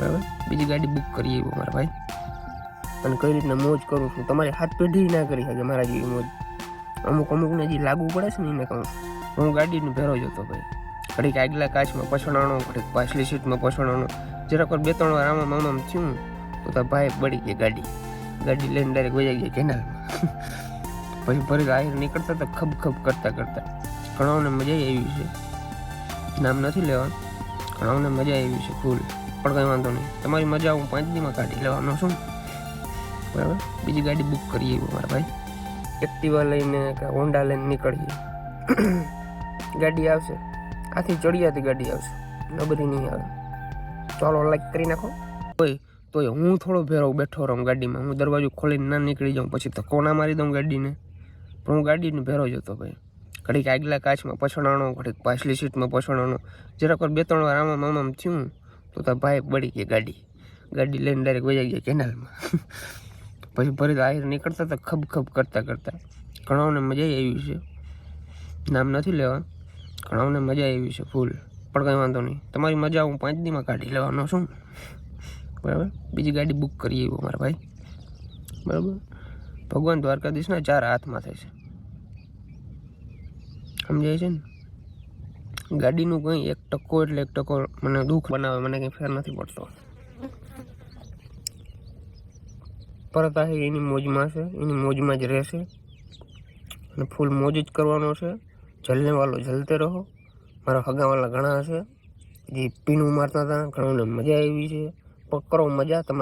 બરાબર. બીજી ગાડી બુક કરી આવ્યો મારા ભાઈ, અને કઈ રીતના મોજ કરું છું તમારી હાથ પેઢી ના કરી શકે મારા જેવી મોજ. અમુકને જે લાગુ પડે છે ને એને કહું. હું ગાડીનો ભેરો જ હતો ભાઈ, ઘડીક આગલા કાચમાં પછડાણો, ઘડીક પાછલી સીટમાં પછડાણો, જરાક બે ત્રણ વાર આમાં થયું તો તાર ભાઈ બળી ગઈ ગાડી લઈને ડાયરેક્ટ વહી ગયા કેનાલમાં. પછી ફરી આહિર નીકળતા હતા ખબ ખબ કરતા ઘણાઓને મજા આવી છે, નામ નથી લેવાનું, ઘણાઓને મજા આવી છે ફૂલ, પણ કંઈ વાંધો નહીં, તમારી મજા હું 5 દીમાં કાઢી લેવાનો છું. બરાબર. બીજી ગાડી બુક કરી આવ્યો મારા ભાઈ, એક્ટિવા લઈને કે હોન્ડા લઈને નીકળીએ. ગાડી આવશે, આથી ચડિયાતી ગાડી આવશે, નબરી નહીં આવે. ચાલો લાઈક કરી નાખો. તોય હું થોડો ભેરો બેઠો રહું ગાડીમાં, હું દરવાજો ખોલીને ના નીકળી જાઉં, પછી તો કોના મારી દઉં ગાડીને, પણ હું ગાડીનો ભેરો જ હતો ભાઈ. ઘડીક આગલા કાચમાં પછડાણો, ઘડીક પાછલી સીટમાં પછડાણો, જરાક બે ત્રણ વાર આમાં થયું તો તાર ભાઈ બળી ગઈ ગાડી લઈને ડાયરેક્ટ વહી ગયા કેનાલમાં. પછી ફરી આહિર નીકળતા હતા ખબ ખબ કરતા ઘણાઓને મજા આવી છે, નામ નથી લેવાનું, ઘણાઓને મજા આવી છે ફૂલ, પણ કંઈ વાંધો નહીં, તમારી મજા હું 5 દીમાં કાઢી લેવાનો છું. બરાબર. બીજી ગાડી બુક કરી આવ્યો મારા ભાઈ. બરાબર. ભગવાન દ્વારકાધીશના 4 હાથમાં થાય છે, સમજાય છે ને. ગાડીનું કંઈ 1% એટલે 1% મને દુઃખ બનાવે, મને કંઈ ફેર નથી પડતો. પરત આ એની મોજમાં છે, એની મોજમાં જ રહેશે, અને ફૂલ મોજ જ કરવાનો છે. જલને વાલો જલતે રહો. મારા હગાવાલા ઘણા હશે જે પીણું મારતા હતા, ઘણાને મજા આવી છે, પણ કરો મજા તમારી.